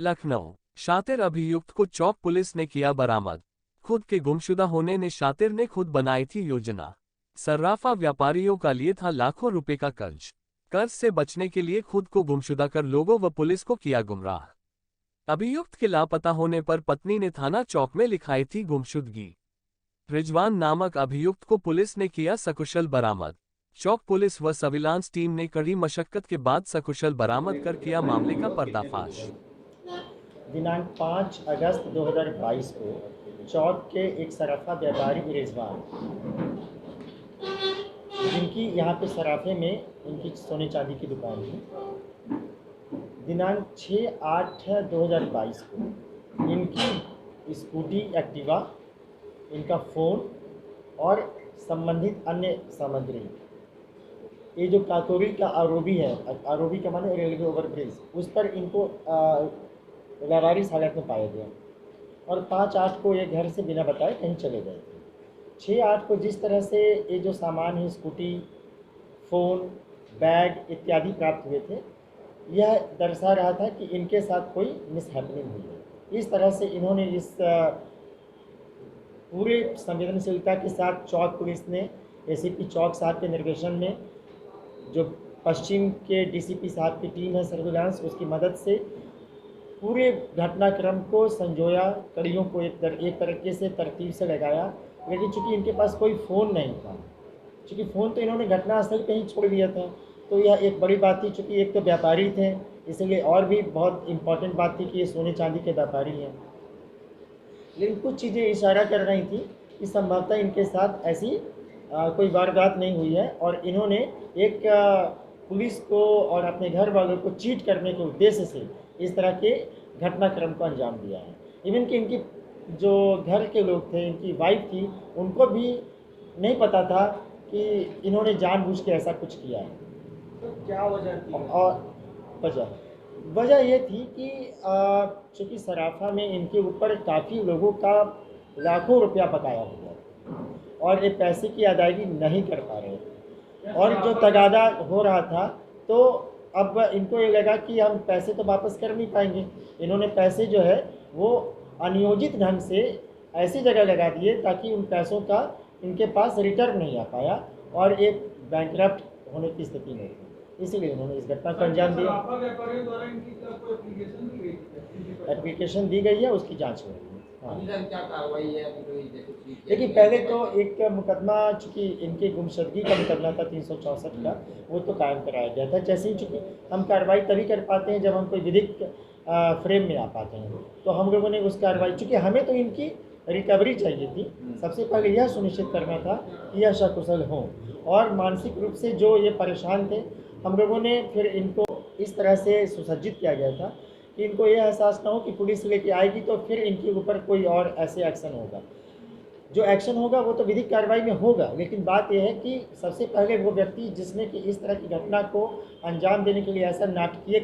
लखनऊ। शातिर अभियुक्त को चौक पुलिस ने किया बरामद। खुद के गुमशुदा होने ने शातिर ने खुद बनाई थी योजना। सर्राफा व्यापारियों का लिए था लाखों रुपए का कर्ज। कर्ज से बचने के लिए खुद को गुमशुदा कर लोगों व पुलिस को किया गुमराह। अभियुक्त के लापता होने पर पत्नी ने थाना चौक में लिखाई थी गुमशुदगी। रिजवान नामक अभियुक्त को पुलिस ने किया सकुशल बरामद। चौक पुलिस व सर्विलांस टीम ने कड़ी मशक्कत के बाद सकुशल बरामद कर किया मामले का पर्दाफाश। दिनांक 5 अगस्त 2022 को चौक के एक सराफा व्यापारी रिजवान, जिनकी यहाँ पे सराफे में इनकी सोने चांदी की दुकान थी, दिनांक 6/8/2022 को इनकी स्कूटी एक्टिवा, इनका फ़ोन और संबंधित अन्य सामग्री, ये जो काकोरी का आरोबी है, आरोबी का माने रेलवे ओवरब्रिज, उस पर इनको लावारिस हालत में पाया गया और 5/8 को ये घर से बिना बताए कहीं चले गए थे। 6/8 को जिस तरह से ये जो सामान है, स्कूटी, फ़ोन, बैग इत्यादि प्राप्त हुए थे, यह दर्शा रहा था कि इनके साथ कोई मिसहैपनिंग हुई है। इस तरह से इन्होंने इस पूरे संवेदनशीलता के साथ चौक पुलिस ने एसीपी चौक साहब के निर्देशन में, जो पश्चिम के डीसीपी साहब की टीम है सर्विलांस, उसकी मदद से पूरे घटनाक्रम को संजोया, कड़ियों को एक तरीके से तरतीब से लगाया। लेकिन चूँकि इनके पास कोई फ़ोन नहीं था, चूँकि फ़ोन तो इन्होंने घटनास्थल पे ही छोड़ दिया था, तो यह एक बड़ी बात थी। चूँकि एक तो व्यापारी थे, इसलिए और भी बहुत इम्पॉर्टेंट बात थी कि ये सोने चांदी के व्यापारी हैं। लेकिन कुछ चीज़ें इशारा कर रही थी कि संभवतः इनके साथ ऐसी कोई वारदात नहीं हुई है और इन्होंने एक पुलिस को और अपने घर वालों को चीट करने के उद्देश्य से इस तरह के घटनाक्रम को अंजाम दिया है। इवन कि इनकी जो घर के लोग थे, इनकी वाइफ थी, उनको भी नहीं पता था कि इन्होंने जानबूझ के ऐसा कुछ किया है। तो क्या वजह थी? और वजह ये थी कि चूँकि सराफा में इनके ऊपर काफ़ी लोगों का लाखों रुपया बकाया हुआ और ये पैसे की अदायगी नहीं कर पा रहे थे और जो तगादा हो रहा था, तो अब इनको ये लगा कि हम पैसे तो वापस कर नहीं पाएंगे। इन्होंने पैसे जो है वो अनियोजित ढंग से ऐसी जगह लगा दिए ताकि उन पैसों का इनके पास रिटर्न नहीं आ पाया और एक बैंकरप्ट होने की स्थिति में थी। इसीलिए उन्होंने इस घटना को अंजाम दिया। एप्लीकेशन दी गई है, उसकी जाँच हो रही है। क्या कार्रवाई है? देखिए, पहले तो एक मुकदमा, चूँकि इनके गुमशुदगी का मुकदमा था 364 का, वो तो कायम कराया गया था। जैसे ही चूँकि हम कार्रवाई तभी कर पाते हैं जब हम कोई विधिक फ्रेम में आ पाते हैं, तो हम लोगों ने उस कार्रवाई, चूँकि हमें तो इनकी रिकवरी चाहिए थी, सबसे पहले यह सुनिश्चित करना था कि यह सकुशल हों और मानसिक रूप से जो ये परेशान थे, हम लोगों ने फिर इनको इस तरह से सुसज्जित किया गया था कि इनको ये एहसास ना हो कि पुलिस लेके आएगी तो फिर इनके ऊपर कोई और ऐसे एक्शन होगा। जो एक्शन होगा वो तो विधिक कार्रवाई में होगा, लेकिन बात यह है कि सबसे पहले वो व्यक्ति जिसने कि इस तरह की घटना को अंजाम देने के लिए ऐसा नाटकीय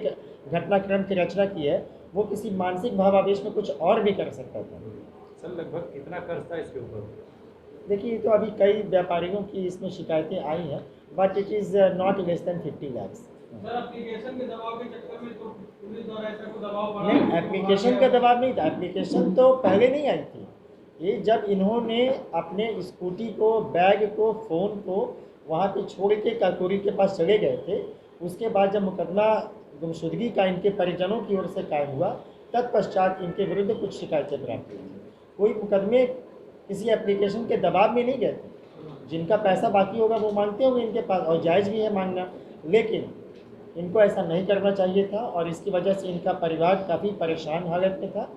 घटनाक्रम की रचना की है, वो किसी मानसिक भावावेश में कुछ और भी कर सकता था। सर, लगभग कितना कर्ज था इसके ऊपर? देखिए, तो अभी कई व्यापारियों की इसमें शिकायतें आई हैं, but it is not less than 50 lakhs। Application के दबाव के चक्कर में तो पुलिस द्वारा ऐसा कोई दबाव बना नहीं, एप्लीकेशन का दबाव नहीं था। एप्लीकेशन तो पहले नहीं आई थी। ये जब इन्होंने अपने स्कूटी को, बैग को, फ़ोन को वहाँ पे छोड़ के काकोरी के पास चले गए थे, उसके बाद जब मुकदमा गुमशुदगी का इनके परिजनों की ओर से कायम हुआ, तत्पश्चात इनके विरुद्ध कुछ शिकायतें प्राप्त हुई थी। कोई मुकदमे किसी एप्लीकेशन के दबाव में नहीं गए थे। जिनका पैसा बाकी होगा वो मांगते होंगे इनके पास, और जायज़ भी है मांगना, लेकिन इनको ऐसा नहीं करना चाहिए था और इसकी वजह से इनका परिवार काफ़ी परेशान हालत में था।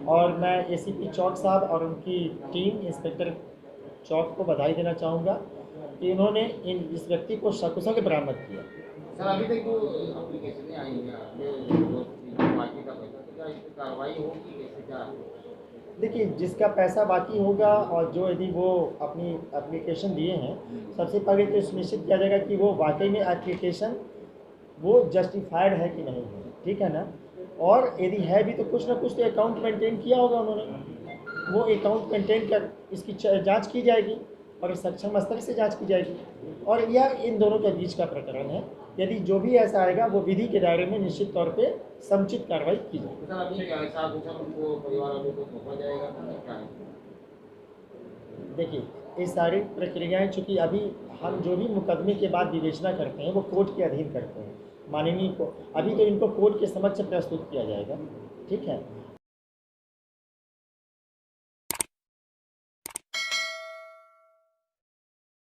और मैं एसीपी चौक साहब और उनकी टीम, इंस्पेक्टर चौक को बधाई देना चाहूँगा कि उन्होंने इस व्यक्ति को सकुशल बरामद किया। सर, अभी तक जो एप्लीकेशनें आई हैं बाकी का पैसा, तो क्या इस पर कार्रवाई होगी कैसे, क्या? देखिए, जिसका पैसा बाकी होगा और जो यदि वो अपनी एप्लीकेशन दिए हैं, सबसे पहले तो सुनिश्चित किया जाएगा कि वो वाकई में एप्लीकेशन वो जस्टिफाइड है कि नहीं है, ठीक है ना। और यदि है भी तो कुछ ना कुछ तो अकाउंट मेंटेन किया होगा उन्होंने, वो अकाउंट मेंटेन कर इसकी जांच की जाएगी और सक्षम स्तर से जांच की जाएगी और यह इन दोनों के बीच का प्रकरण है। यदि जो भी ऐसा आएगा वो विधि के दायरे में निश्चित तौर पे समुचित कार्रवाई की जाए। तो सर अभी क्या ऐसा कुछ उनको परिवार वालों को सौंपा जाएगा तो क्या है? देखिए ये सारी प्रक्रियाएं चूँकि अभी हम जो भी मुकदमे के बाद विवेचना करते हैं वो कोर्ट के अधीन करते हैं, माननीय को अभी तो इनको कोर्ट के समक्ष प्रस्तुत किया जाएगा, ठीक है।